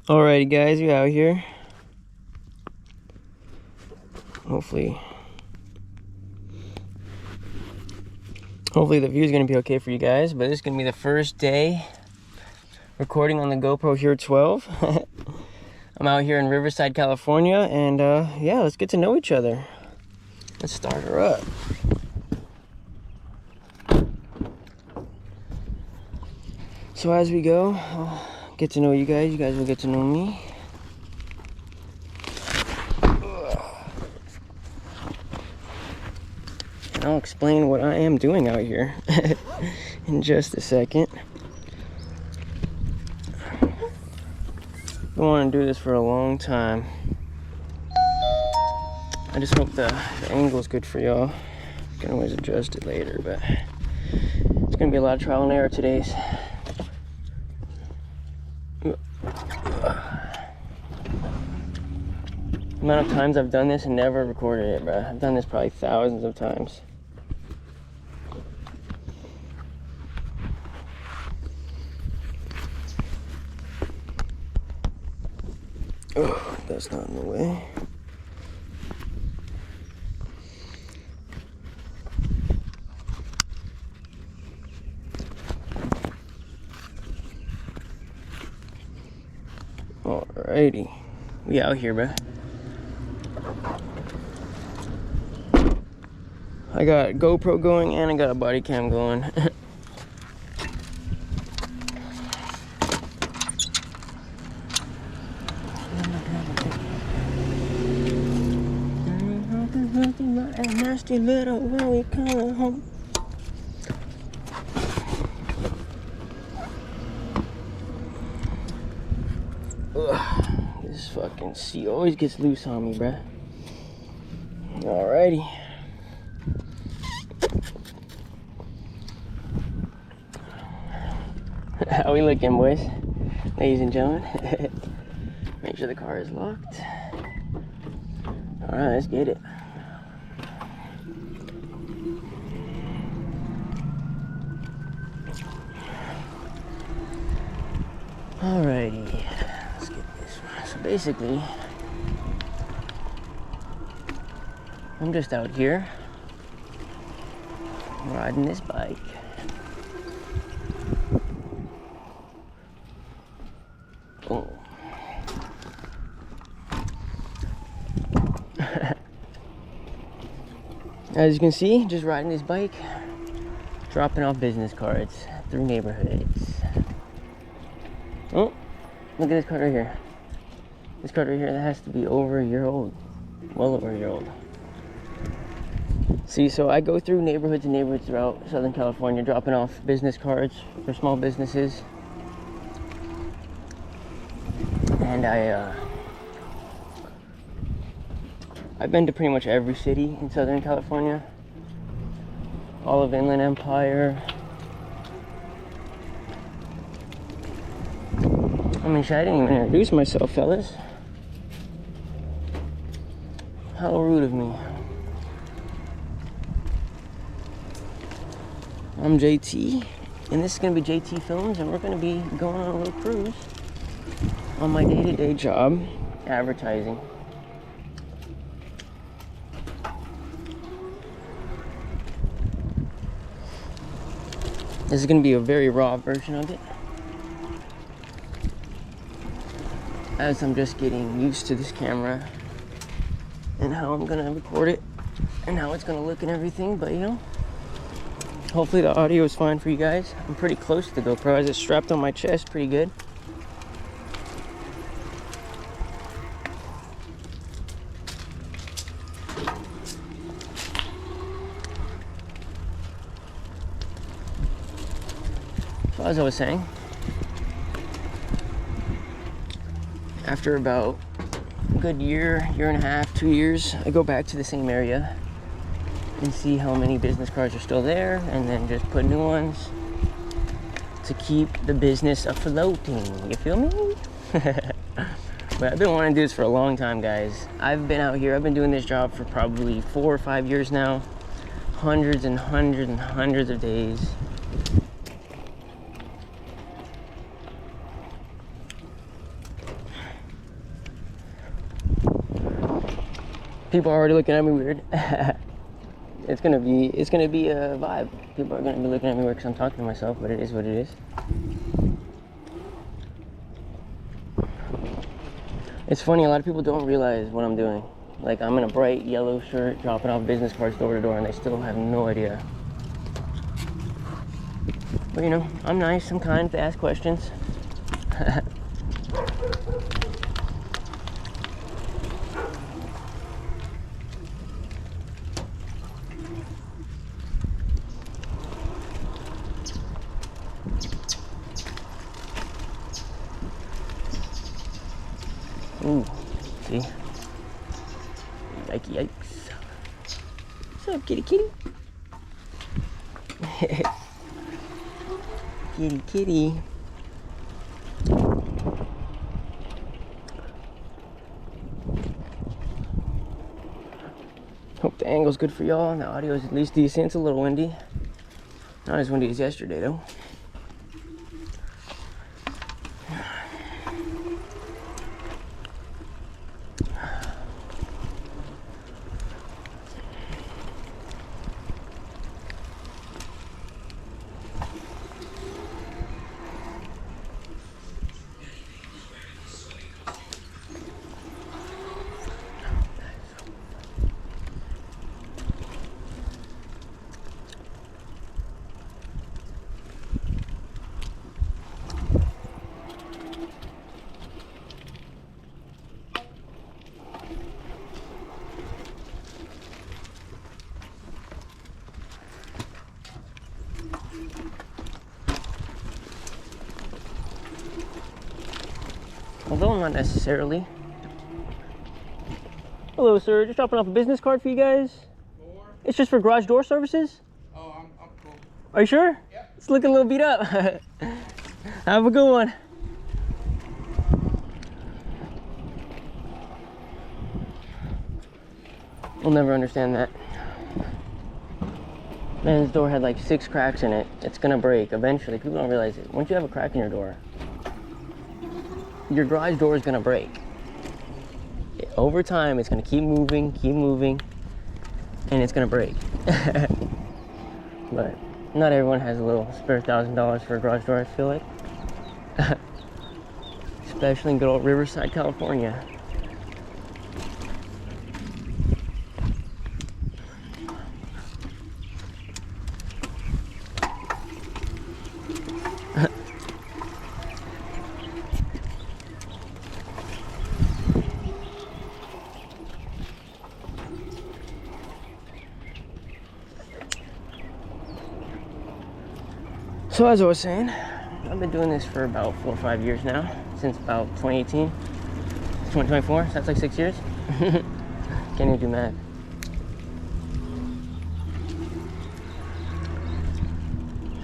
Alrighty guys, we out here. Hopefully the view is going to be okay for you guys, but this is going to be the first day recording on the GoPro Hero 12. I'm out here in Riverside, California, and yeah, let's get to know each other. Let's start her up. So as we go, I'll get to know you guys will get to know me. And I'll explain what I am doing out here in just a second. Been wanting to do this for a long time. I just hope the angle's good for y'all. You can always adjust it later, but it's gonna be a lot of trial and error today's. The amount of times I've done this and never recorded it, bro. I've done this probably thousands of times. Oh, that's not in the way. Alrighty, we out here, bro. I got a GoPro going and I got a body cam going. Nasty little when we come home. Ugh, this fucking sea always gets loose on me, bruh. Alrighty. How we looking, boys? Ladies and gentlemen. Make sure the car is locked. Alright, let's get it. Alrighty, let's get this one. So basically, I'm just out here riding this bike. Oh. As you can see, just riding this bike, dropping off business cards through neighborhoods. Oh, look at this card right here. This card right here, that has to be over a year old. Well over a year old. See, so I go through neighborhoods and neighborhoods throughout Southern California, dropping off business cards for small businesses. And I've been to pretty much every city in Southern California. All of Inland Empire. I mean, shit, I didn't even introduce myself, fellas. How rude of me. I'm JT, and this is gonna be JT Films, and we're gonna be going on a little cruise on my day-to-day job, advertising. This is gonna be a very raw version of it, as I'm just getting used to this camera and how I'm gonna record it and how it's gonna look and everything. But you know, hopefully the audio is fine for you guys. I'm pretty close to the GoPro as it's strapped on my chest pretty good. So as I was saying, after about a good year and a half, 2 years, I go back to the same area and see how many business cards are still there, and then just put new ones to keep the business afloating. You feel me? But I've been wanting to do this for a long time, guys. I've been out here, I've been doing this job for probably 4 or 5 years now. Hundreds and hundreds and hundreds of days. People are already looking at me weird. It's gonna be a vibe. People are gonna be looking at me weird because I'm talking to myself, but it is what it is. It's funny, a lot of people don't realize what I'm doing. Like, I'm in a bright yellow shirt, dropping off business cards door to door, and they still have no idea. But you know, I'm nice, I'm kind, they ask questions. Ooh, see? Yikey, yikes. What's up, kitty, kitty? Kitty, kitty. Hope the angle's good for y'all and the audio is at least decent. It's a little windy. Not as windy as yesterday, though. Although not necessarily. Hello, sir. Just dropping off a business card for you guys. It's just for garage door services. Oh, I'm cool. Are you sure? Yep. It's looking a little beat up. Have a good one. We'll never understand that. Man's door had like 6 cracks in it. It's gonna break eventually. People don't realize it. Once you have a crack in your door, your garage door is gonna break. Over time, it's gonna keep moving, and it's gonna break. But not everyone has a little spare $1,000 for a garage door, I feel like. Especially in good old Riverside, California. So as I was saying, I've been doing this for about 4 or 5 years now, since about 2018, 2024, so that's like 6 years. Can't even do math.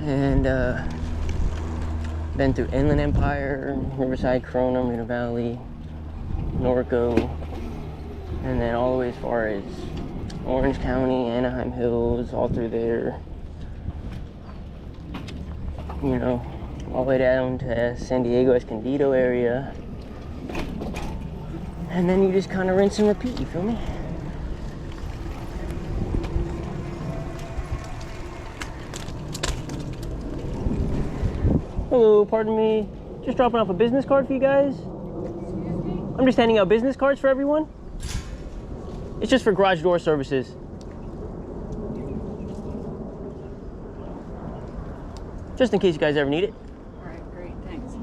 And been through Inland Empire, Riverside, Corona, Marina Valley, Norco, and then all the way as far as Orange County, Anaheim Hills, all through there. You know, all the way down to San Diego, Escondido area. And then you just kind of rinse and repeat, you feel me? Hello, pardon me. Just dropping off a business card for you guys. Excuse me? I'm just handing out business cards for everyone. It's just for garage door services. Just in case you guys ever need it. All right, great, thanks.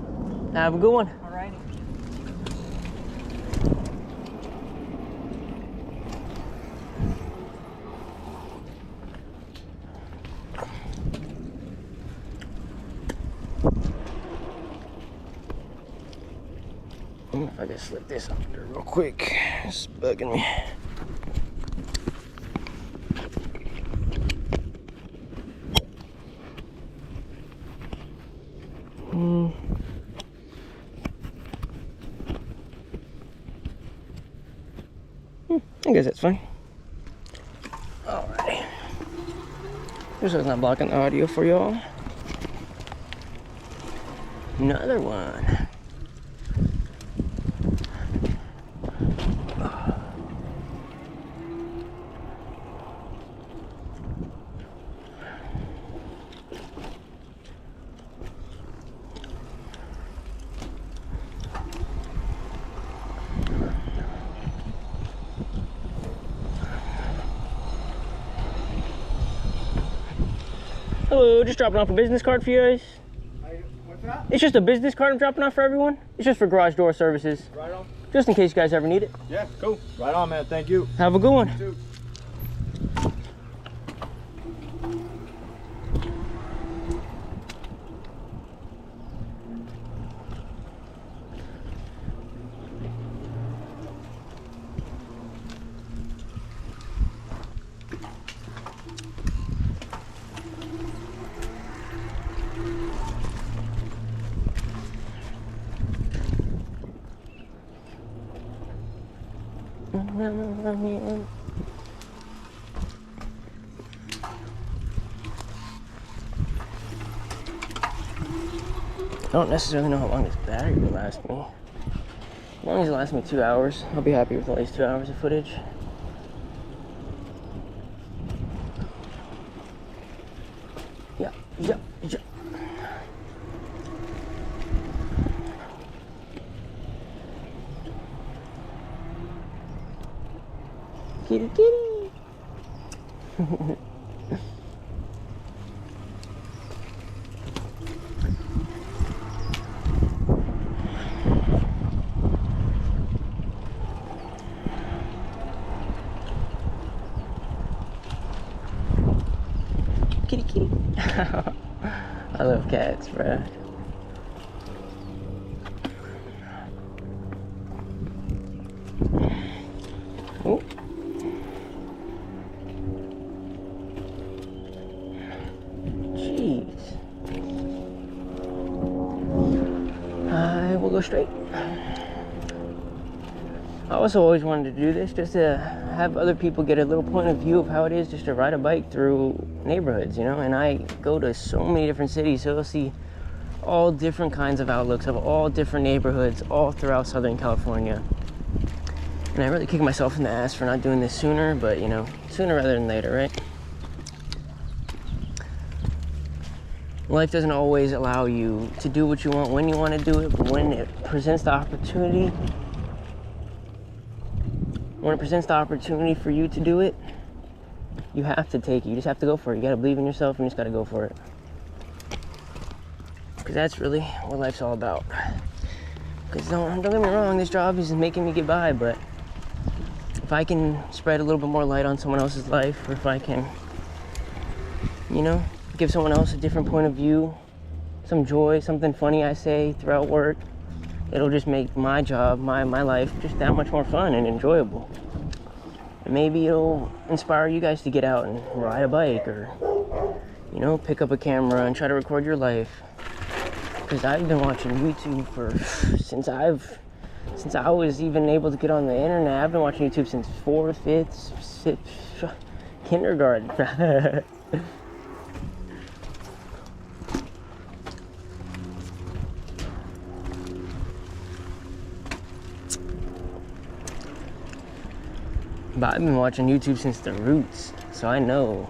Have a good one. All righty. If I can slip this under real quick. It's bugging me. I guess that's fine. Alrighty. Just so it's not blocking the audio for y'all. Another one. Hello, just dropping off a business card for you guys. What's that? It's just a business card I'm dropping off for everyone. It's just for garage door services. Right on. Just in case you guys ever need it. Yeah, cool. Right on, man. Thank you. Have a good one. You too. I don't necessarily know how long this battery will last me. As long as it lasts me 2 hours, I'll be happy with at least 2 hours of footage. Yeah. Kitty, kitty. Kitty, kitty. I love cats, bruh. Oh. Jeez. I will go straight. I also always wanted to do this just to have other people get a little point of view of how it is just to ride a bike through neighborhoods, you know? And I go to so many different cities, so you'll see all different kinds of outlooks of all different neighborhoods all throughout Southern California. And I really kick myself in the ass for not doing this sooner, but you know, sooner rather than later, right? Life doesn't always allow you to do what you want when you want to do it, but when it presents the opportunity, for you to do it, you have to take it. You just have to go for it. You gotta believe in yourself and you just gotta go for it. Because that's really what life's all about. Because don't get me wrong, this job is making me get by, but if I can spread a little bit more light on someone else's life, or if I can, you know, give someone else a different point of view, some joy, something funny I say throughout work, it'll just make my job, my life, just that much more fun and enjoyable. And maybe it'll inspire you guys to get out and ride a bike, or, you know, pick up a camera and try to record your life. Because I've been watching YouTube since I was even able to get on the internet. I've been watching YouTube since 4th, 5th, 6th, kindergarten. But I've been watching YouTube since the roots, so I know.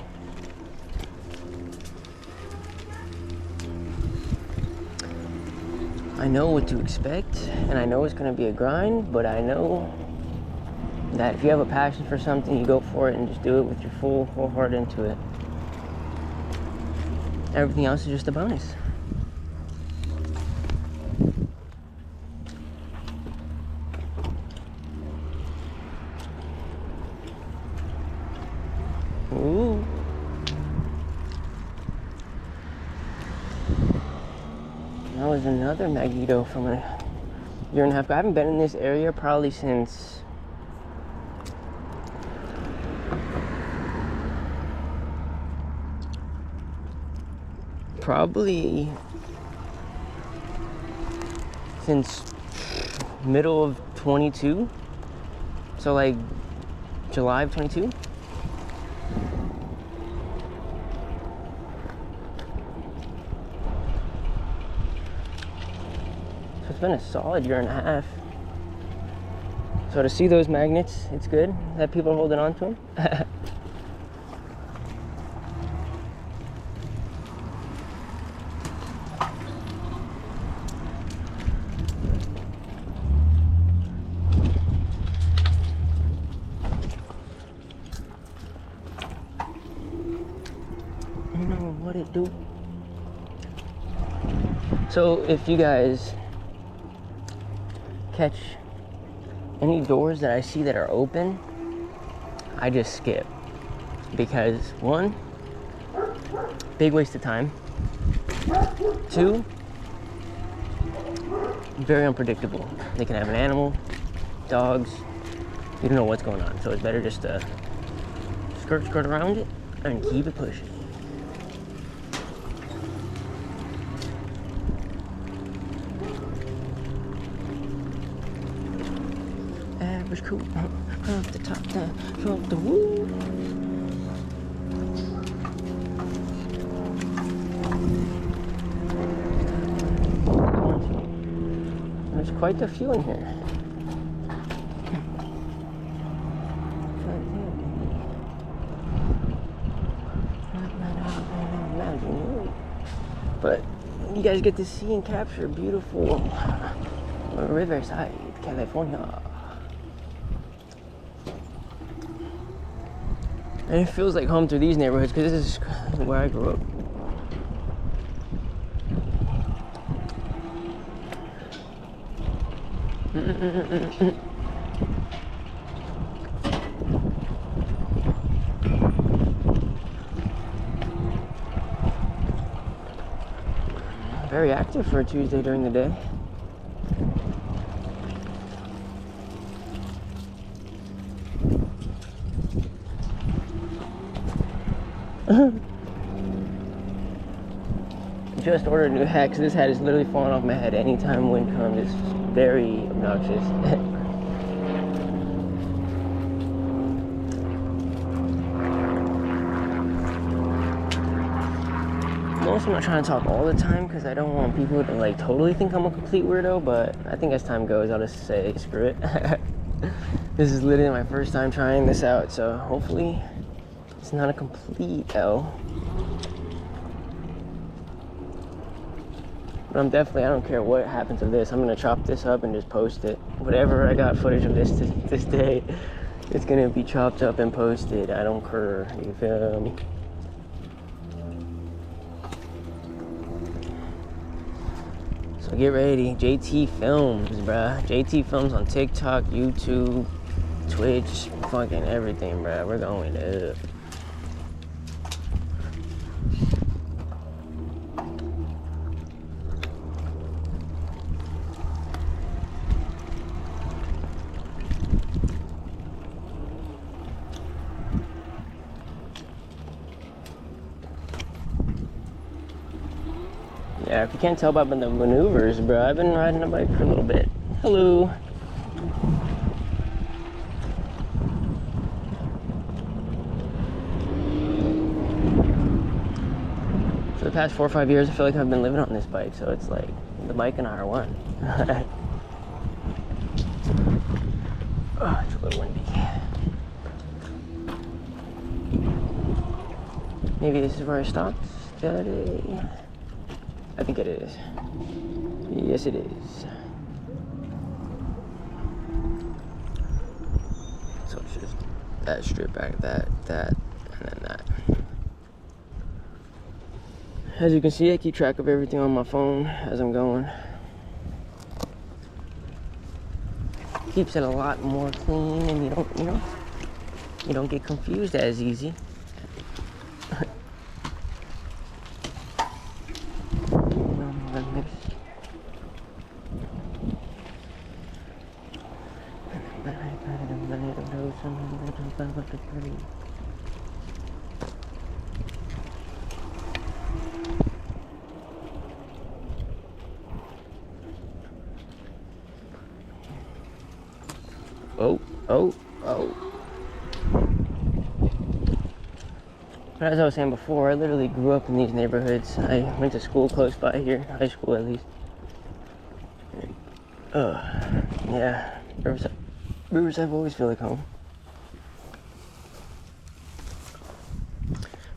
I know what to expect, and I know it's gonna be a grind, but I know that if you have a passion for something, you go for it and just do it with your whole heart into it. Everything else is just a bonus. Ooh. That was another Magneto from a year and a half ago. I haven't been in this area probably since middle of 22. So like July of 22. It's been a solid year and a half. So to see those magnets, it's good that people are holding on to them. You know what it do? So if you guys catch any doors that I see that are open, I just skip. Because one, big waste of time. Two, very unpredictable. They can have an animal, dogs, you don't know what's going on. So it's better just to skirt around it and keep it pushing. Average cool, off the top down, off the woo. There's quite a few in here. But you guys get to see and capture beautiful Riverside, California. And it feels like home through these neighborhoods because this is where I grew up. Very active for a Tuesday during the day. Just ordered a new hat because this hat is literally falling off my head anytime wind comes. It's very obnoxious. I'm not trying to talk all the time because I don't want people to like totally think I'm a complete weirdo, but I think as time goes I'll just say screw it. This is literally my first time trying this out, so hopefully it's not a complete L. But I'm definitely, I don't care what happens to this, I'm gonna chop this up and just post it. Whatever I got footage of this day, it's gonna be chopped up and posted. I don't care, you feel me? So get ready, JT Films, bruh. JT Films on TikTok, YouTube, Twitch, fucking everything, bruh. We're going up. Yeah, if you can't tell by the maneuvers, bro, I've been riding a bike for a little bit. Hello. For the past 4 or 5 years, I feel like I've been living on this bike, so it's like the bike and I are one. Oh, it's a little windy. Maybe this is where I stopped the other day. I think it is. Yes, it is. So it's just that strip back, that, and then that. As you can see, I keep track of everything on my phone as I'm going. Keeps it a lot more clean, and you don't get confused as easy. Oh. But as I was saying before, I literally grew up in these neighborhoods. I went to school close by here, high school at least. Yeah, Riverside I've always feel like home.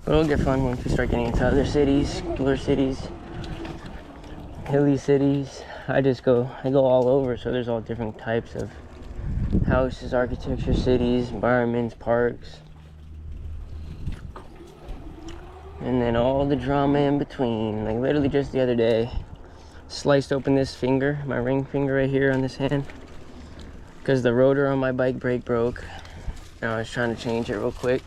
But it'll get fun once we start getting into other cities, cooler cities, hilly cities. I go all over, so there's all different types of houses, architecture, cities, environments, parks. And then all the drama in between. Like literally just the other day, sliced open this finger, my ring finger right here on this hand, because the rotor on my bike brake broke. And I was trying to change it real quick.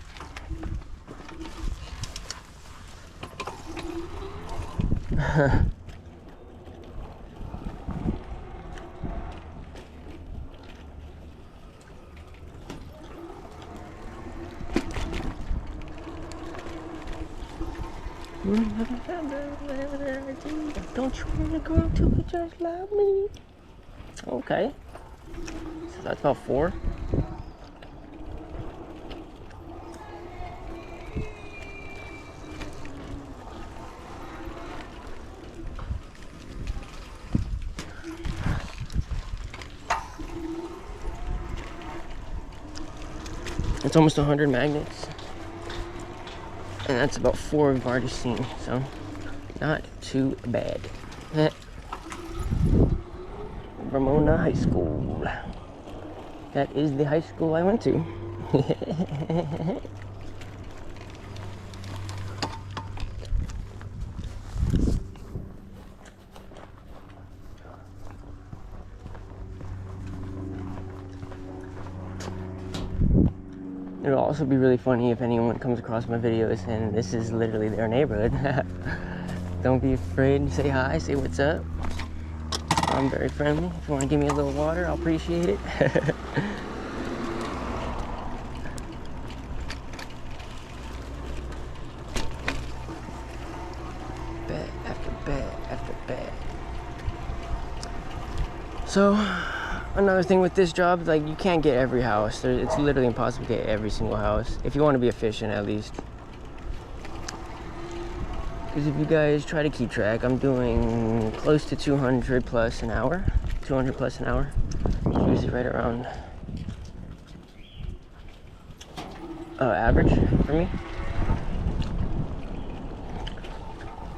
Don't you want a girl to be just like me? Okay. So that's about 4. It's almost 100 magnets. And that's about 4 we've already seen, so not too bad. Ramona High School. That is the high school I went to. It'll also be really funny if anyone comes across my videos and this is literally their neighborhood. Don't be afraid to say hi, say what's up. I'm very friendly. If you want to give me a little water, I'll appreciate it. Bet after bet after bet. So, another thing with this job, like you can't get every house. It's literally impossible to get every single house, if you want to be efficient at least. Because if you guys try to keep track, I'm doing close to 200 plus an hour. 200 plus an hour. Usually right around average for me.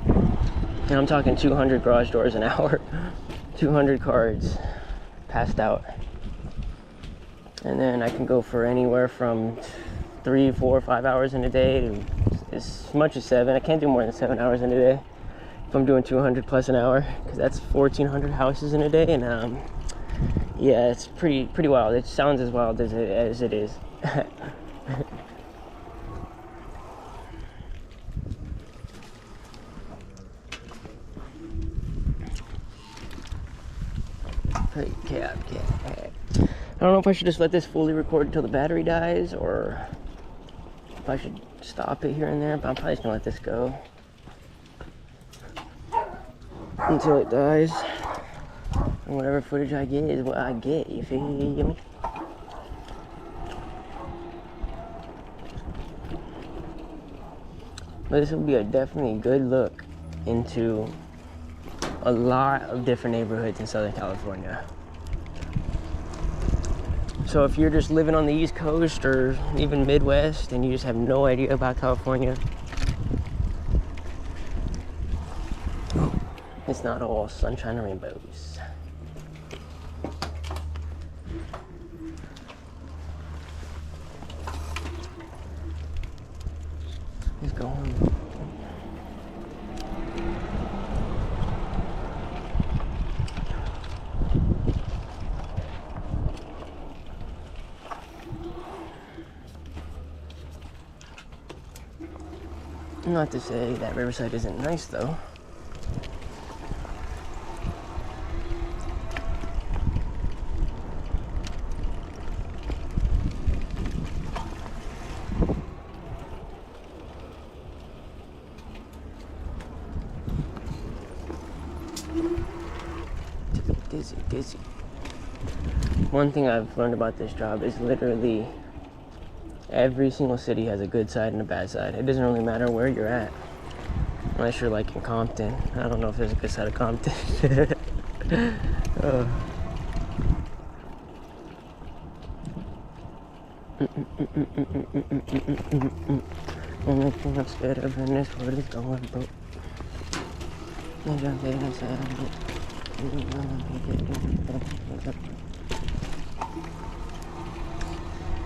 And I'm talking 200 garage doors an hour. 200 cards passed out. And then I can go for anywhere from 3, 4, 5 hours in a day to as much as 7. I can't do more than 7 hours in a day if I'm doing 200 plus an hour, because that's 1,400 houses in a day. And yeah, it's pretty wild. It sounds as wild as it is. Cap. I don't know if I should just let this fully record until the battery dies, or if I should stop it here and there, but I'm probably just gonna let this go until it dies. And whatever footage I get is what I get, you feel me? But this will be a definitely good look into a lot of different neighborhoods in Southern California. So if you're just living on the East Coast or even Midwest and you just have no idea about California, it's not all sunshine and rainbows. Let's go on. Not to say that Riverside isn't nice though. Dizzy. One thing I've learned about this job is literally every single city has a good side and a bad side. It doesn't really matter where you're at. Unless you're like in Compton. I don't know if there's a good side of Compton. Only thing I'm scared of in this world is going broke.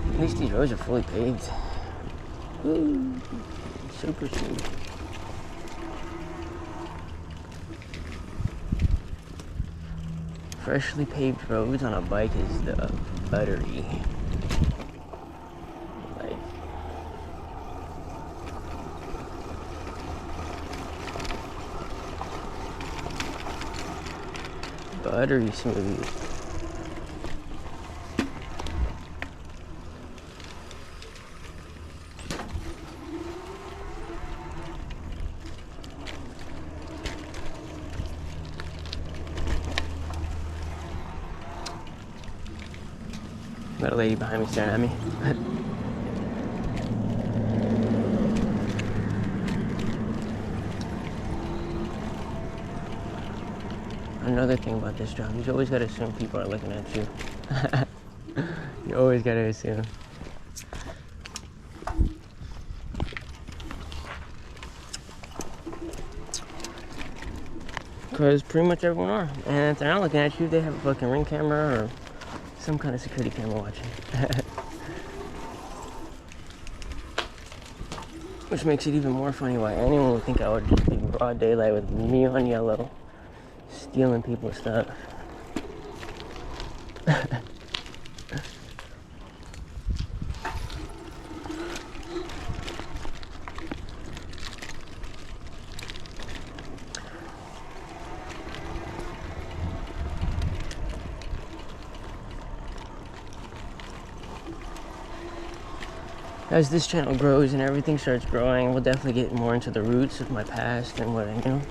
At least these roads are fully paved. Ooh, super smooth. freshly paved roads on a bike is the buttery. Like, buttery smooth. Got a lady behind me staring at me. Another thing about this job, you always gotta assume people are looking at you. You always gotta assume. Because pretty much everyone are. And if they're not looking at you, they have a fucking ring camera or some kind of security camera watching. Which makes it even more funny why anyone would think I would just be broad daylight with me on yellow, stealing people's stuff. As this channel grows and everything starts growing, we'll definitely get more into the roots of my past and what, you know,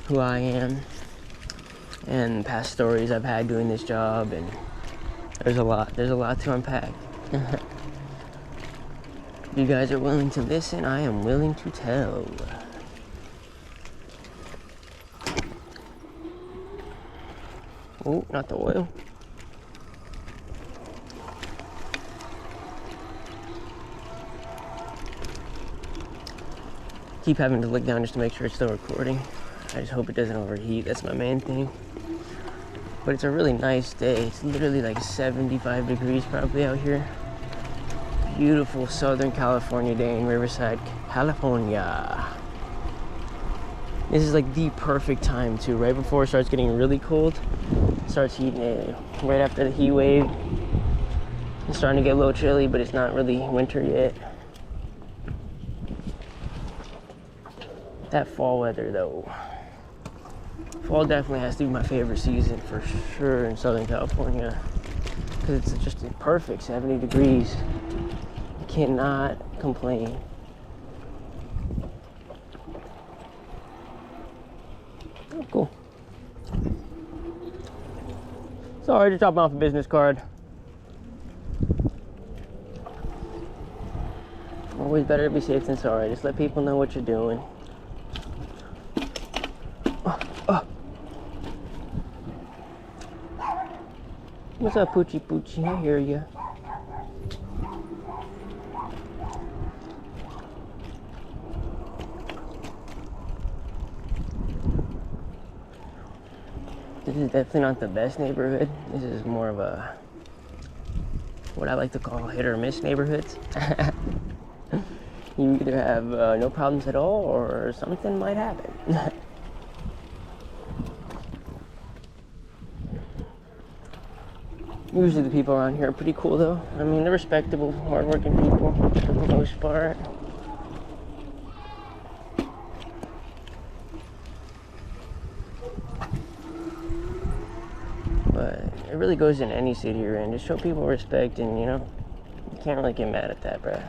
who I am and past stories I've had doing this job, and there's a lot to unpack. If you guys are willing to listen, I am willing to tell. Oh, not the oil. Keep having to look down just to make sure it's still recording. I just hope it doesn't overheat. That's my main thing. But it's a really nice day. It's literally like 75 degrees probably out here. Beautiful Southern California day in Riverside, California. This is like the perfect time too. Right before it starts getting really cold, it starts heating it. Right after the heat wave, it's starting to get a little chilly, but it's not really winter yet. That fall weather though. Fall definitely has to be my favorite season for sure in Southern California. Because it's just a perfect 70 degrees. You cannot complain. Oh, cool. Sorry to drop off a business card. Always better to be safe than sorry. Just let people know what you're doing. What's up, Poochie Poochie? I hear ya. This is definitely not the best neighborhood. This is more of a, what I like to call hit or miss neighborhoods. You either have no problems at all or something might happen. Usually the people around here are pretty cool though. I mean, they're respectable, hardworking people for the most part. But it really goes in any city you're in. Just show people respect and, you know, you can't really get mad at that, bruh.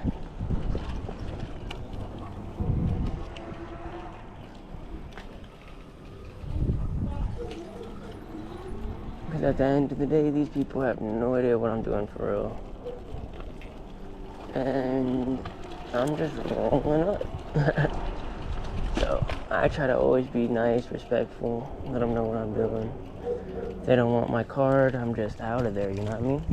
Because at the end of the day, these people have no idea what I'm doing for real. And I'm just rolling up. So I try to always be nice, respectful, let them know what I'm doing. If they don't want my card, I'm just out of there, you know what I mean?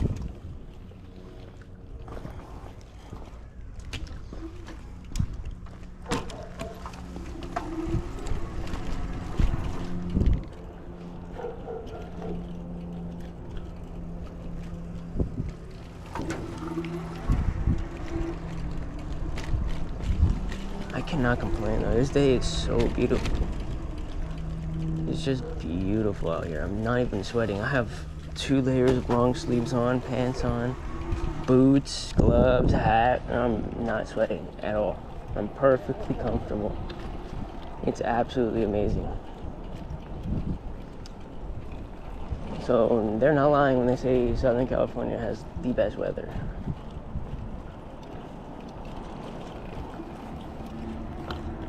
I cannot complain though. This day is so beautiful. It's just beautiful out here. I'm not even sweating. I have 2 layers of long sleeves on, pants on, boots, gloves, hat, and I'm not sweating at all. I'm perfectly comfortable. It's absolutely amazing. So they're not lying when they say Southern California has the best weather.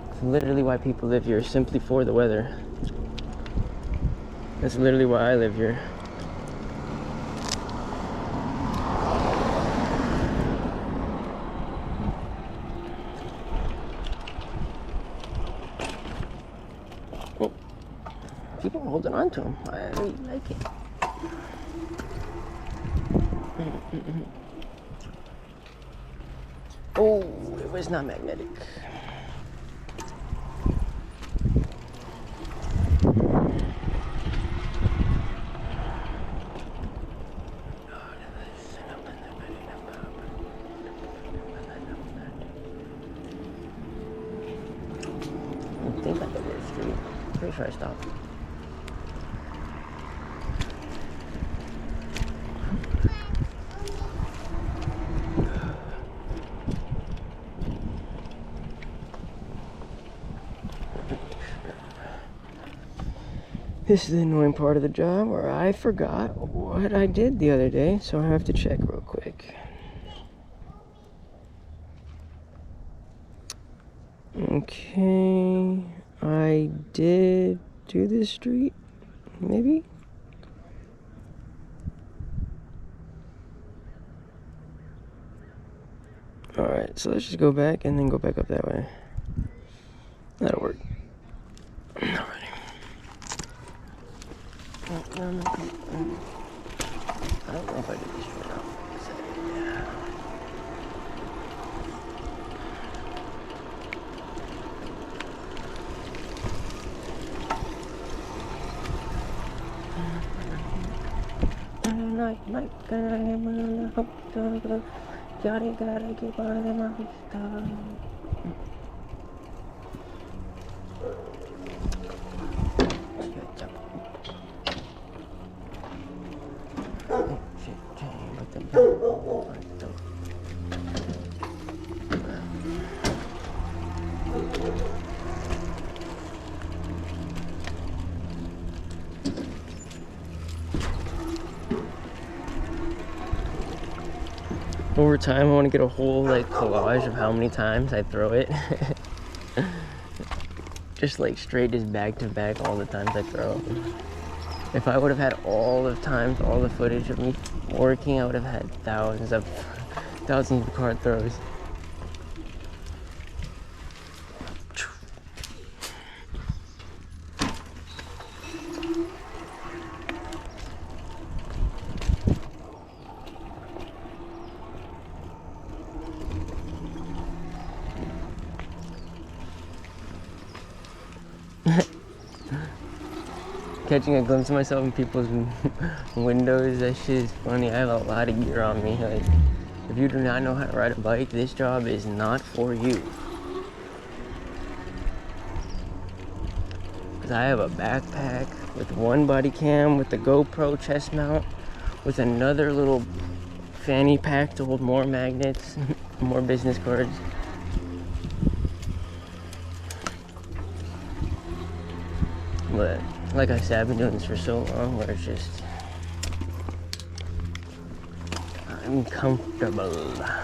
It's literally why people live here, simply for the weather. That's literally why I live here. Oh, people are holding on to them. I really like it. Oh, it was not magnetic. I think I did this street. Pretty sure I stopped. This is the annoying part of the job where I forgot what I did the other day, so I have to check real quick. Okay, I did do this street, maybe? Alright, so let's just go back and then go back up that way. That'll work. Alrighty. I don't know if I did this right now. Gotta keep on my stuff. Over time, I want to get a whole like collage of how many times I throw it. Just like straight, just back to back, all the times I throw. If I would have had all the times, all the footage of me working, I would have had thousands of card throws. Catching a glimpse of myself in people's windows, that shit is funny. I have a lot of gear on me. Like, if you do not know how to ride a bike, this job is not for you. Because I have a backpack with one body cam, with the GoPro chest mount, with another little fanny pack to hold more magnets, more business cards. But like I said, I've been doing this for so long where it's just, I'm comfortable.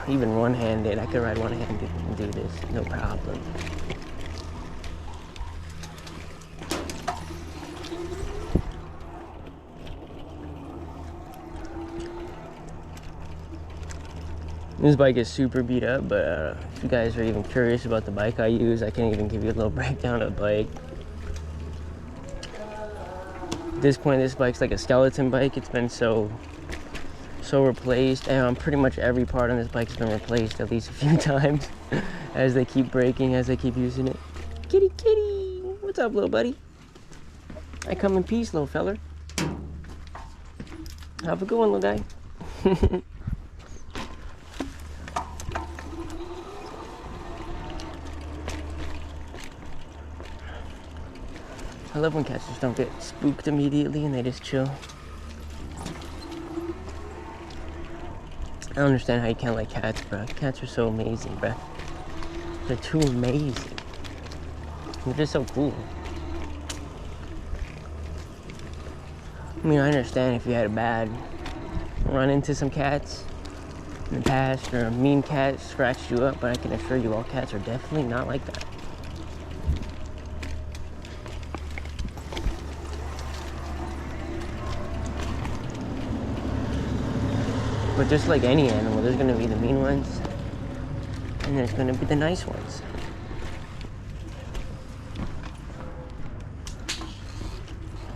Even one-handed, I could ride one-handed and do this, no problem. This bike is super beat up, but if you guys are even curious about the bike I use, I can even give you a little breakdown of the bike. At this point, this bike's like a skeleton bike. It's been so replaced, and pretty much every part on this bike has been replaced at least a few times as they keep breaking, as I keep using it. Kitty, kitty, what's up, little buddy? I come in peace, little feller. Have a good one, little guy. I love when cats just don't get spooked immediately and they just chill. I don't understand how you can't like cats, bro. Cats are so amazing, bro. They're too amazing. They're just so cool. I mean, I understand if you had a bad run into some cats in the past or a mean cat scratched you up, but I can assure you all cats are definitely not like that. But just like any animal, there's gonna be the mean ones and there's gonna be the nice ones.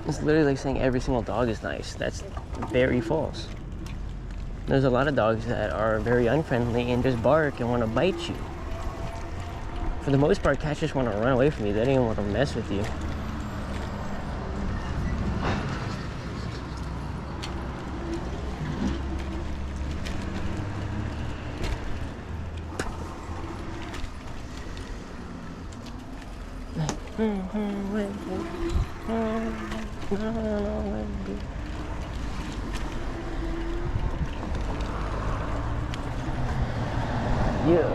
It's literally like saying every single dog is nice. That's very false. There's a lot of dogs that are very unfriendly and just bark and want to bite you. For the most part, cats just want to run away from you. They don't even want to mess with you. Yeah.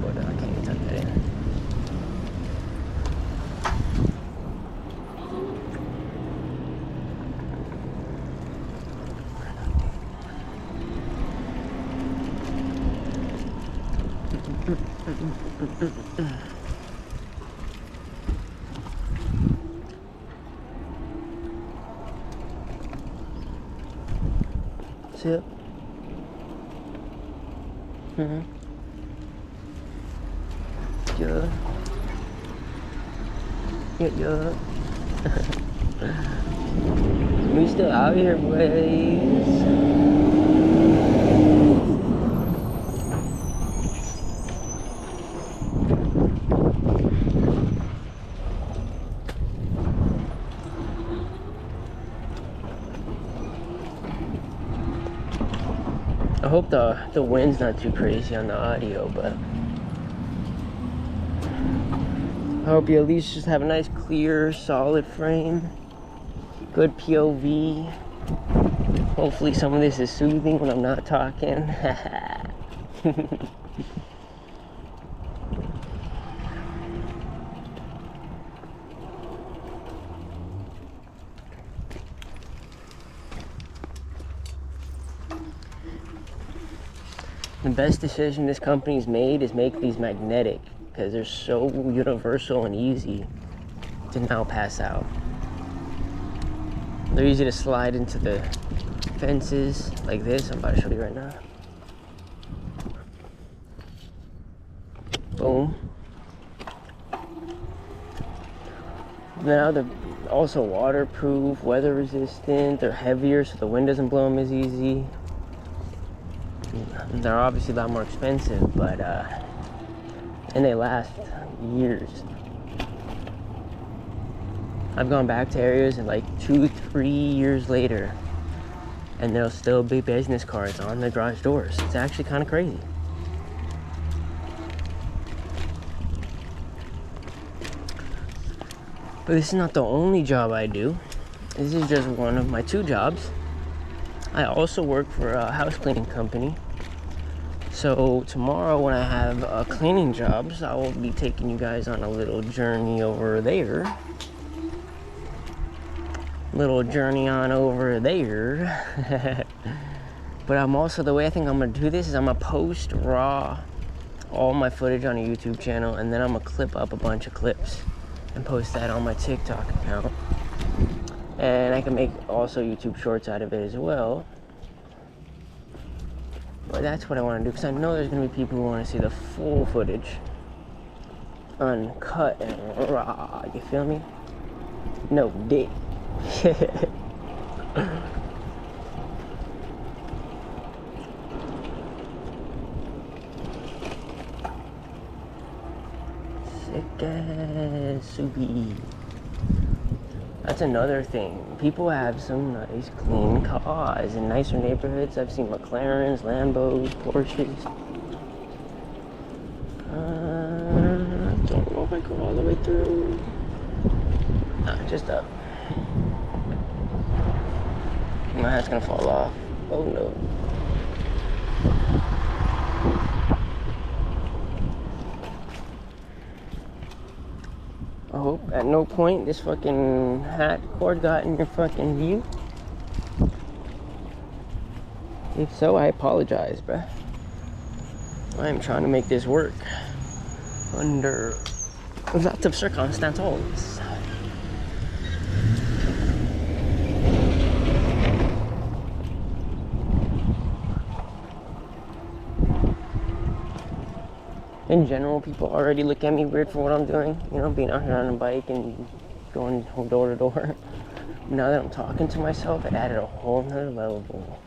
I can't even tuck that in. Sip. Yeah. Yeah. We still out here, boys. I hope the wind's not too crazy on the audio, but I hope you at least just have a nice, clear, solid frame. Good POV. Hopefully some of this is soothing when I'm not talking. The best decision this company's made is make these magnetic, because they're so universal and easy to now pass out. They're easy to slide into the fences like this. I'm about to show you right now. Boom. Now they're also waterproof, weather resistant. They're heavier so the wind doesn't blow them as easy. They're obviously a lot more expensive, but and they last years. I've gone back to areas and like 2-3 years later and there'll still be business cards on the garage doors. It's actually kind of crazy. But this is not the only job I do. This is just one of my 2 jobs. I also work for a house cleaning company. So tomorrow when I have cleaning jobs, I will be taking you guys on a little journey over there. Little journey on over there. But I'm also, the way I think I'm gonna do this is I'm gonna post raw all my footage on a YouTube channel, and then I'm gonna clip up a bunch of clips and post that on my TikTok account. And I can make also YouTube shorts out of it as well. But that's what I want to do, because I know there's going to be people who want to see the full footage. Uncut and raw, you feel me? No dick. Sick as soupy. That's another thing. People have some nice, clean cars in nicer neighborhoods. I've seen McLarens, Lambos, Porsches. Don't know if I go all the way through. Nah, just up. My hat's gonna fall off. Oh no. I hope at no point this fucking hat cord got in your fucking view. If so, I apologize, bruh. I am trying to make this work under lots of circumstances. In general, people already look at me weird for what I'm doing, you know, being out here on a bike and going door to door. Now that I'm talking to myself, it added a whole nother level.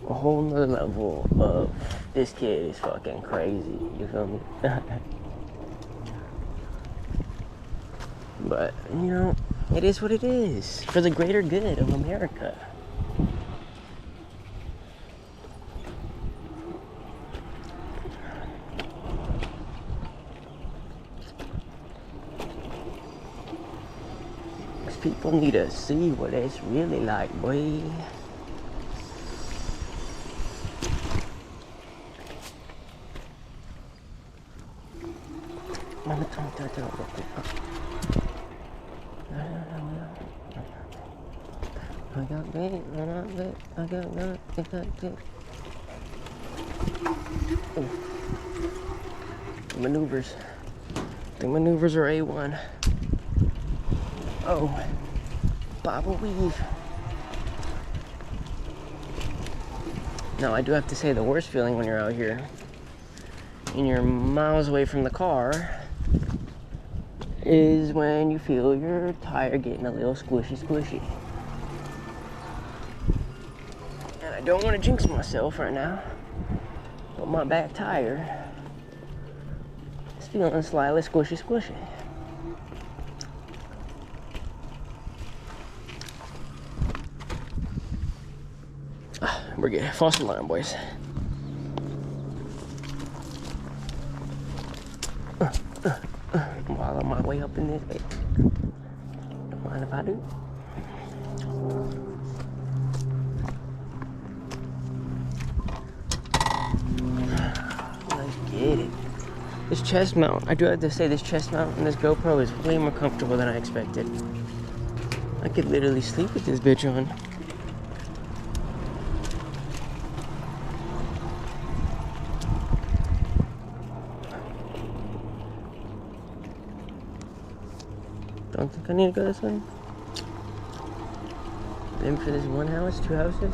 A whole nother level of this kid is fucking crazy, you feel me? But, you know, it is what it is, for the greater good of America. People need to see what it's really like, boy. I got bait, I got bait, I got bait, I got bait. Maneuvers. The maneuvers are A1. Oh, bob and weave. Now, I do have to say, the worst feeling when you're out here and you're miles away from the car is when you feel your tire getting a little squishy. And I don't want to jinx myself right now, but my back tire is feeling slightly squishy. We're good. False alarm, boys. While on my way up in this bit. Don't mind if I do. Let's get it. This chest mount, I do have to say, this chest mount on this GoPro is way more comfortable than I expected. I could literally sleep with this bitch on. Don't think I need to go this way. Maybe for this one house, two houses.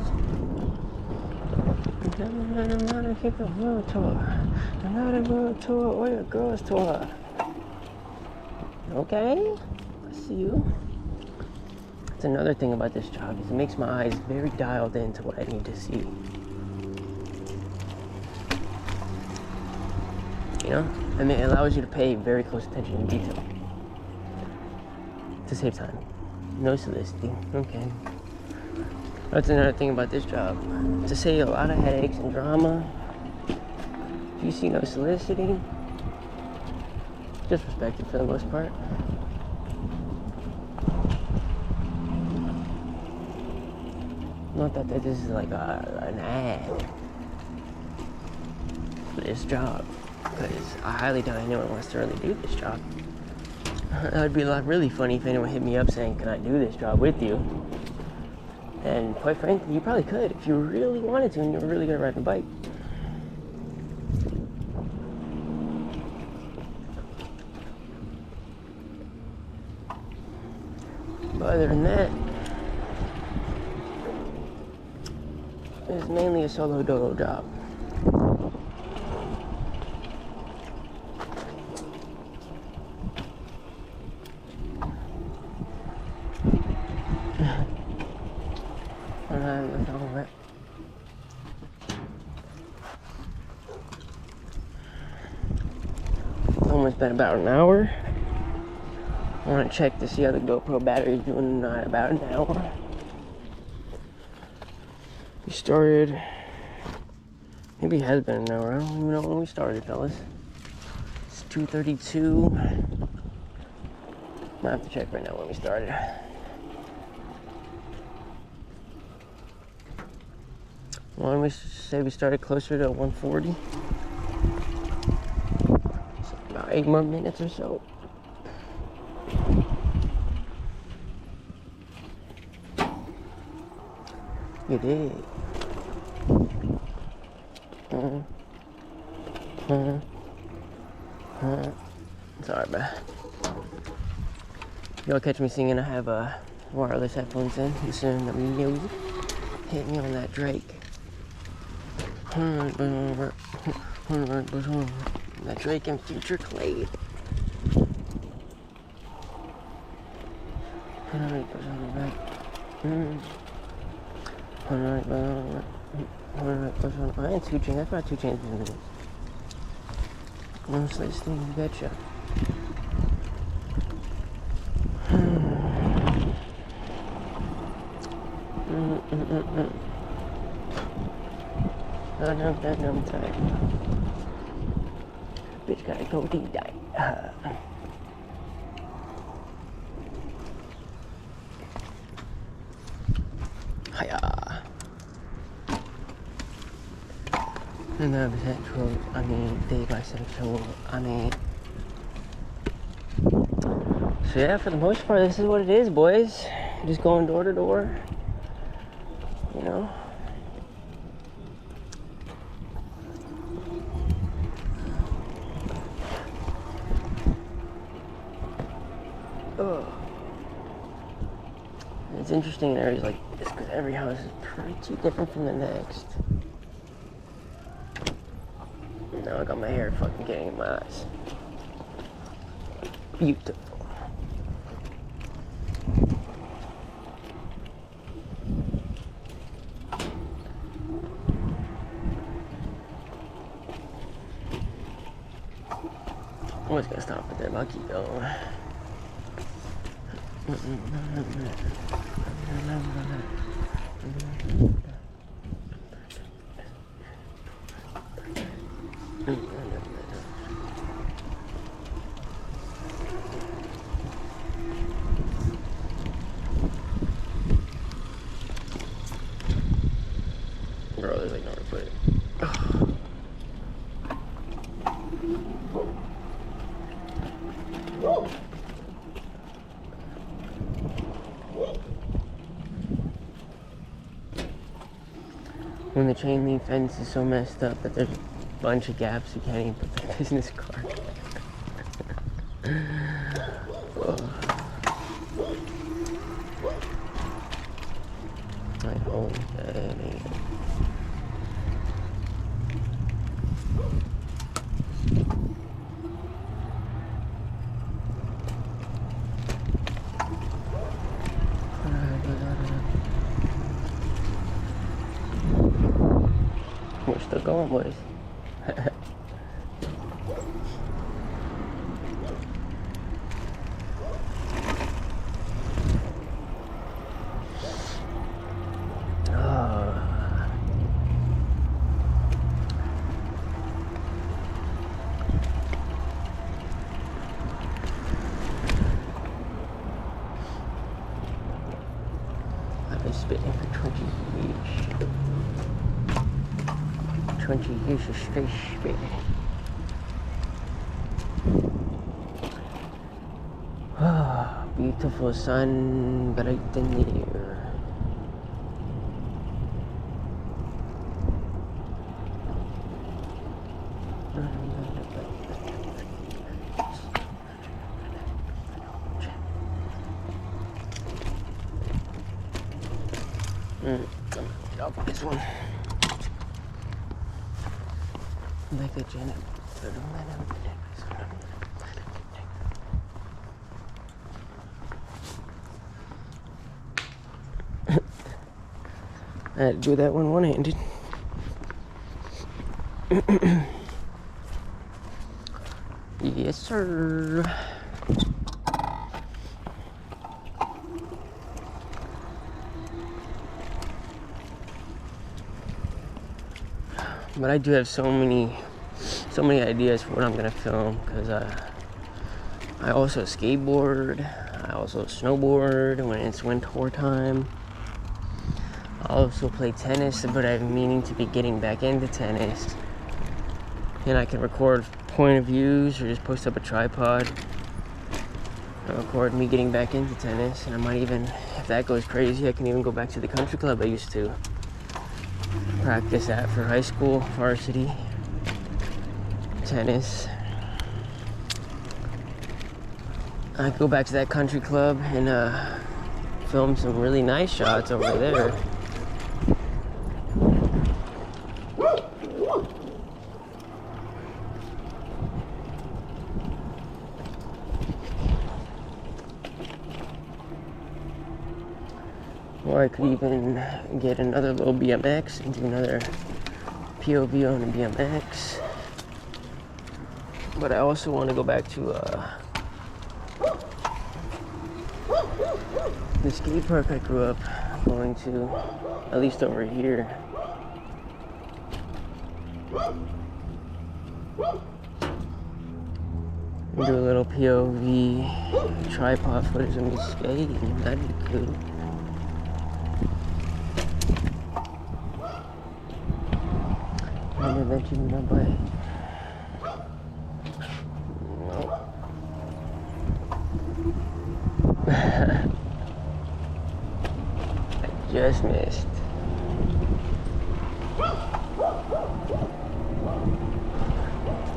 I'm not a hip world tour. I'm not a world tour or a girls tour. Okay, I see you. That's another thing about this job, is it makes my eyes very dialed into what I need to see. You know? I mean, it allows you to pay very close attention to detail. To save time. No soliciting. Okay. That's another thing about this job. To save a lot of headaches and drama, if you see no soliciting, just respect it for the most part. Not that this is like an ad for this job, because I highly doubt anyone wants to really do this job. That would be a lot really funny if anyone hit me up saying, can I do this job with you? And quite frankly, you probably could if you really wanted to and you were really good at riding a bike. But other than that, it's mainly a solo dolo job. Almost been about an hour. I want to check to see how the GoPro battery is doing in about an hour. We started, maybe it has been an hour. I don't even know when we started, fellas. It's 2:32. I have to check right now when we started. Why don't we say we started closer to 1:40? So about 8 more minutes or so. You did. Sorry, man. Y'all catch me singing, I have wireless headphones in, listening to music. Hit me on that Drake. That Drake and Future Clay. I ain't 2 Chainz, that's not 2 Chainz in this. No such thing, you betcha. I'm tired. Bitch gotta go deep dive. Hiya. And I'm bisexual, they bisexual, So yeah, for the most part, this is what it is, boys. Just going door to door, you know. It's interesting in areas like this because every house is pretty different from the next. Now I got my hair fucking getting in my eyes. Beautiful. I'm always gonna stop at that. I'll keep going. Bro, there's like nowhere to put it. When the chain link fence is so messed up that there's a bunch of gaps, you can't even put the business card. My whole day. We're still going, boys. I've been spitting for 20 years. 20 years of straight spit. Beautiful sun, bright in the air. I'm gonna get off this one. Like a Janet. I had to do that one one-handed. Yes, sir. But I do have so many ideas for what I'm gonna film, because I also skateboard, I also snowboard when it's winter time. I also play tennis, but I'm meaning to be getting back into tennis. And I can record point of views or just post up a tripod and record me getting back into tennis. And I might even, if that goes crazy, I can even go back to the country club I used to practice at for high school varsity tennis. I could go back to that country club and film some really nice shots over there. Or I could even get another little BMX and do another POV on a BMX. But I also want to go back to the skate park I grew up going to, at least over here. And do a little POV tripod footage of me skating. That'd be cool. And eventually my bike. I just missed.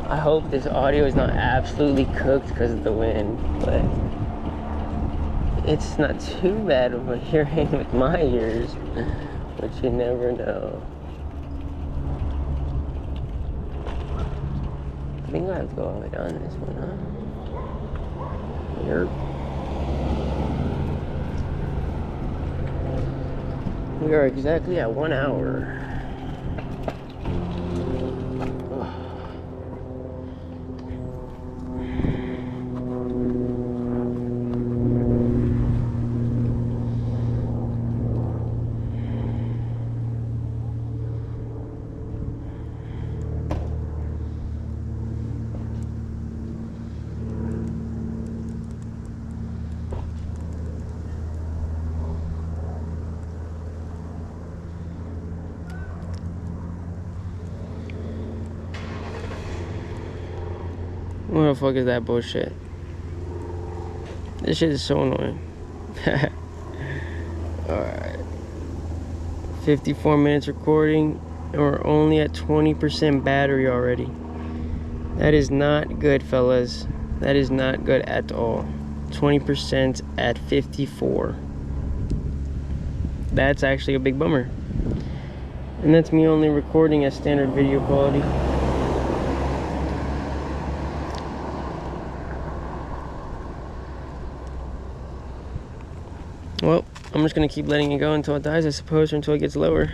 I hope this audio is not absolutely cooked because of the wind, but it's not too bad of a hearing with my ears, but you never know. I think I have to go all the way down this one, huh? Here. We are exactly at 1 hour. What the fuck is that bullshit? This shit is so annoying. Alright. 54 minutes recording, and we're only at 20% battery already. That is not good, fellas. That is not good at all. 20% at 54. That's actually a big bummer. And that's me only recording at standard video quality. Well, I'm just gonna keep letting it go until it dies, I suppose, or until it gets lower.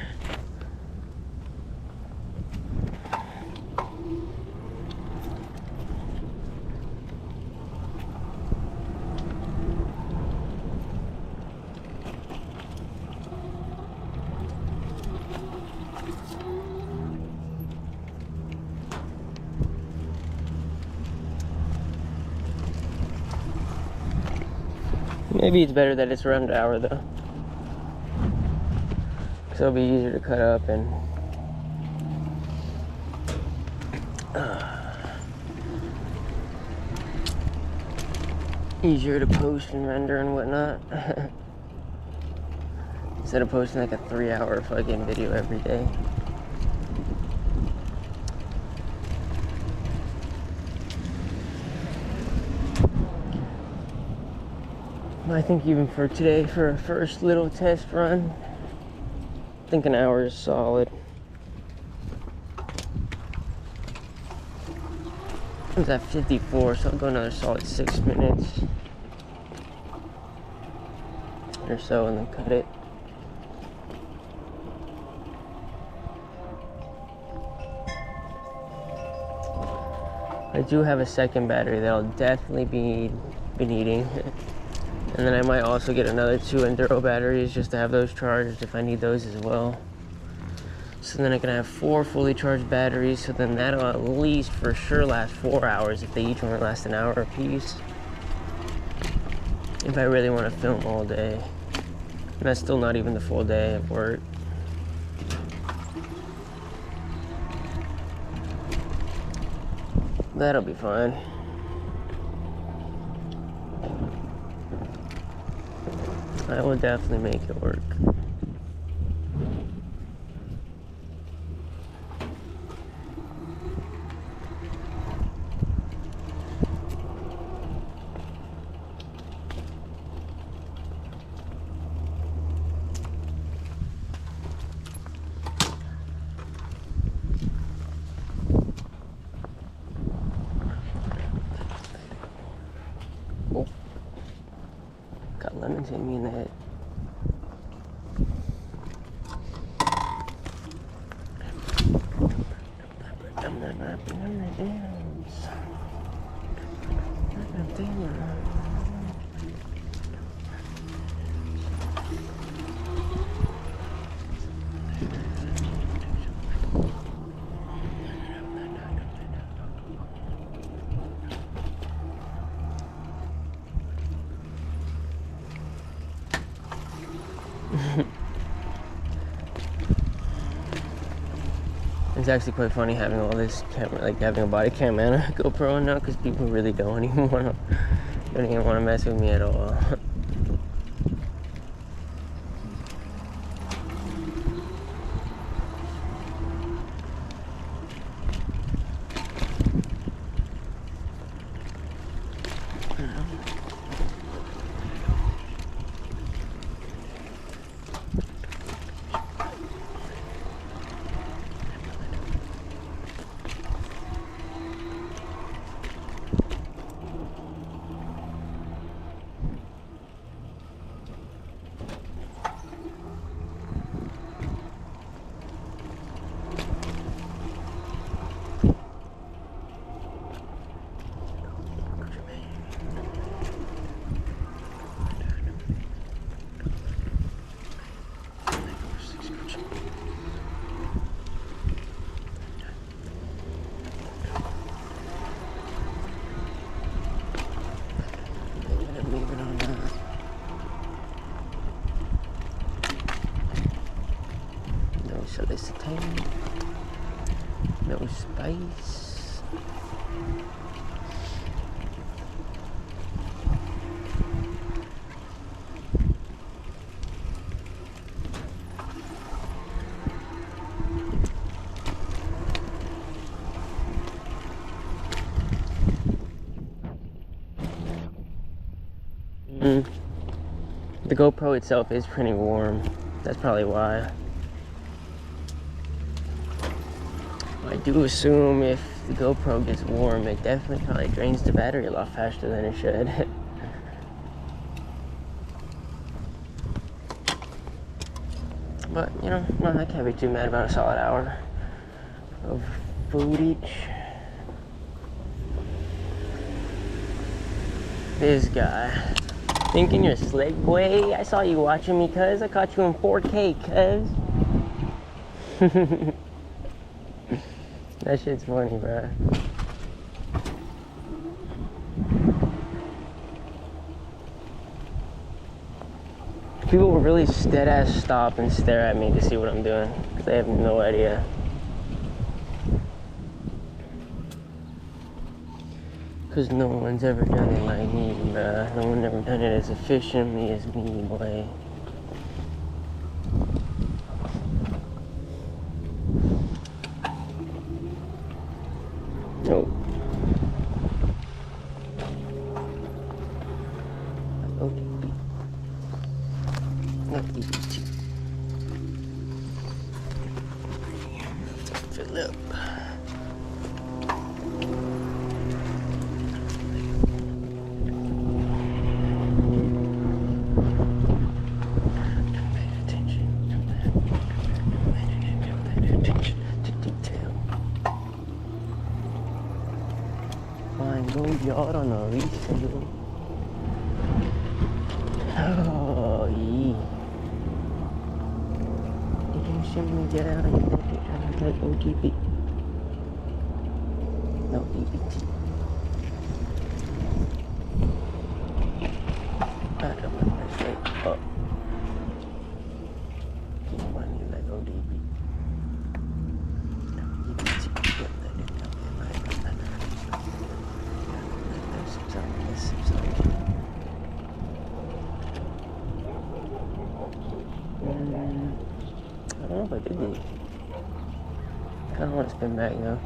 Maybe it's better that it's around an hour though, because it'll be easier to cut up and easier to post and render and whatnot. Instead of posting like a 3-hour fucking video every day. I think even for today, for a first little test run, think an hour is solid. It's at 54, so I'll go another solid 6 minutes or so and then cut it. I do have a second battery that I'll definitely be needing. And then I might also get another 2 Enduro batteries just to have those charged if I need those as well. So then I can have 4 fully charged batteries, so then that'll at least for sure last 4 hours if they each only last an hour apiece. If I really want to film all day. And that's still not even the full day of work. That'll be fine. I will definitely make it work. Oh, got lemons in me in the head. It's actually quite funny having all this camera, like having a body cam and a GoPro now, because people really don't even want to mess with me at all. Solicitation, no spice. The GoPro itself is pretty warm. That's probably why. I do assume if the GoPro gets warm, it definitely probably drains the battery a lot faster than it should. But, you know, well, I can't be too mad about a solid hour of footage. This guy. Thinking you're slick, boy? I saw you watching me, cuz. I caught you in 4K, cuz. That shit's funny, bro. People will really dead-ass stop and stare at me to see what I'm doing, because they have no idea. Because no one's ever done it like me, bruh. No one ever done it as efficiently as me, boy. Nope. ODB. Not EBT. flip. Yard on the resale. Oh, yeah. You can shimmy down and that OTP. No, EBT. I don't know what to say. Oh. Keep money like ODB. EBT. I don't know if I did these. I don't want to spin back though.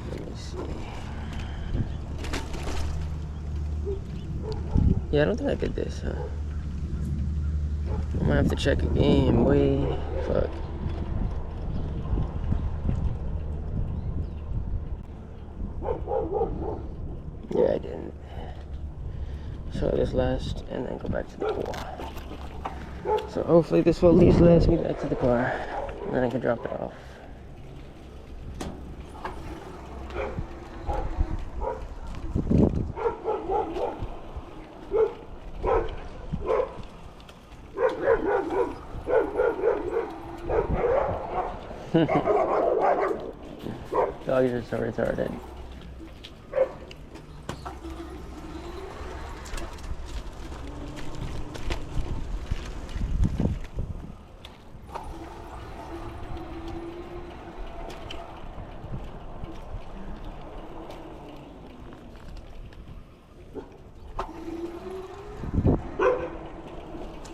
Let me see. Yeah, I don't think I did this, huh? I might have to check again. Wait, fuck. Yeah, I didn't. So this last, and then go back to the pool. So hopefully this will at least last me back to the car, and then I can drop it off. Dogs are so retarded.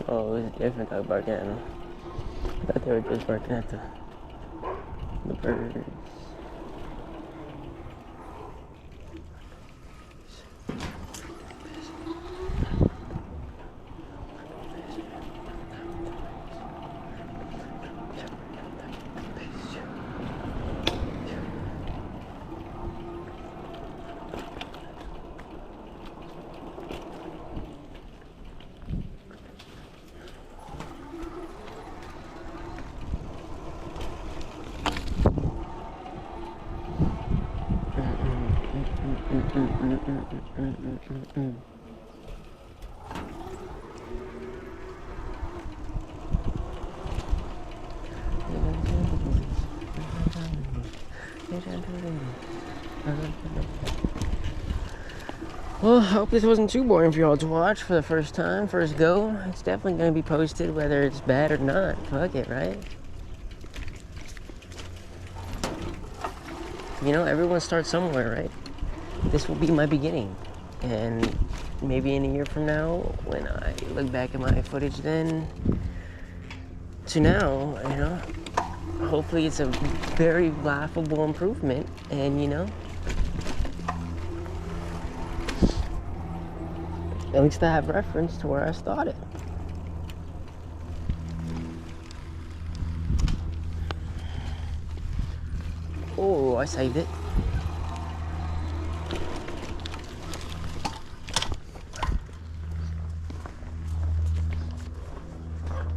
Oh, it was a different dog barking at them. I thought they were just barking at the birds. Well, I hope this wasn't too boring for y'all to watch for the first time, first go. It's definitely going to be posted whether it's bad or not. Fuck it, right? You know, everyone starts somewhere, right? This will be my beginning. And maybe in a year from now, when I look back at my footage then to now, you know, hopefully it's a very laughable improvement. And, you know, at least I have reference to where I started. Oh, I saved it.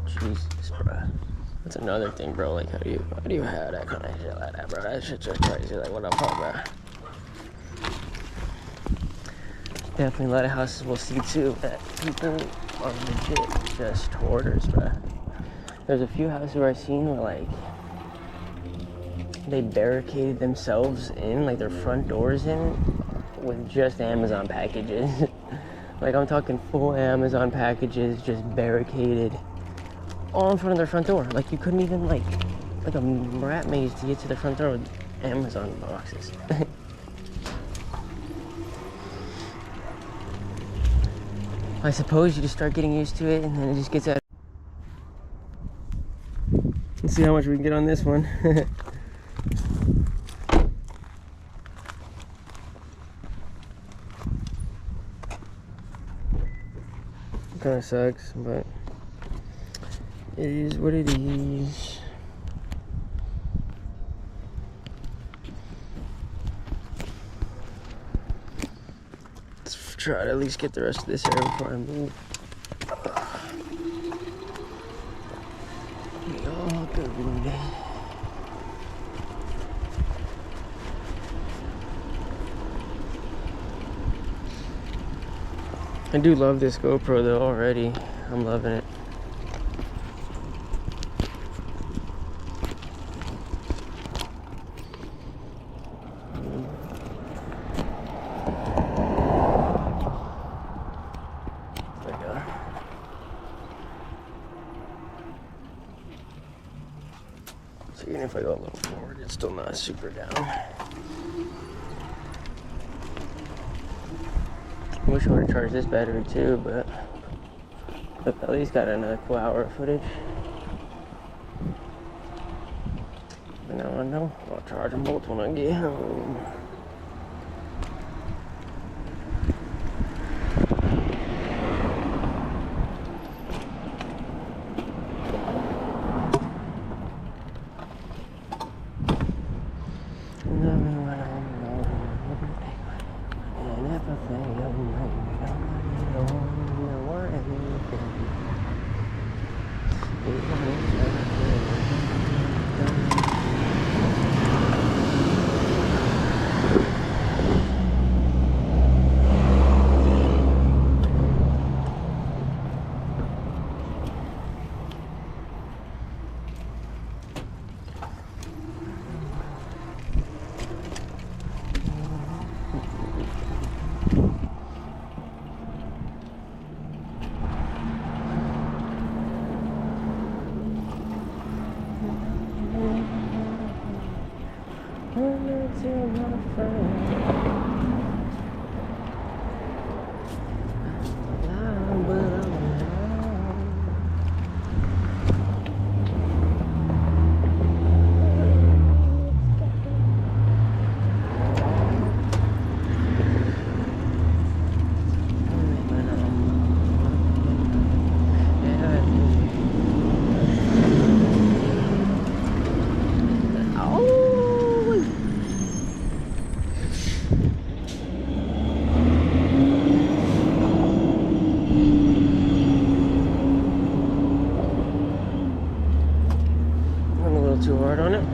Jesus, bro. That's another thing, bro. Like, how do you have that kind of shit like that, bro? That shit's just crazy. Like, what the fuck, bro? Definitely a lot of houses we'll see too that people are legit just hoarders, bro. There's a few houses where I've seen where like they barricaded themselves in, like their front doors in, with just Amazon packages. Like I'm talking full Amazon packages just barricaded all in front of their front door. Like you couldn't even like a rat maze to get to the front door with Amazon boxes. I suppose you just start getting used to it and then it just gets out. Let's see how much we can get on this one. Kind of sucks, but It is what it is. Let's try to at least get the rest of this area before I move. Oh, good. I do love this GoPro though already. I'm loving it. There we go. So even if I go a little forward, it's still not super down. I wish I would have charged this battery too, but I've at least got another cool hour of footage. And now I know I'll charge them both when I get home. Too hard on it.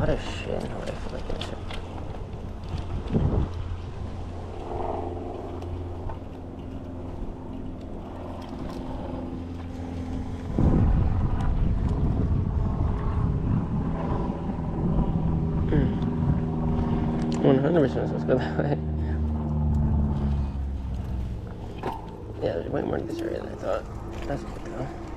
lot of shit in life like this. Mm. 100% let's go that way. Yeah, there's way more to this area than I thought. That's good though.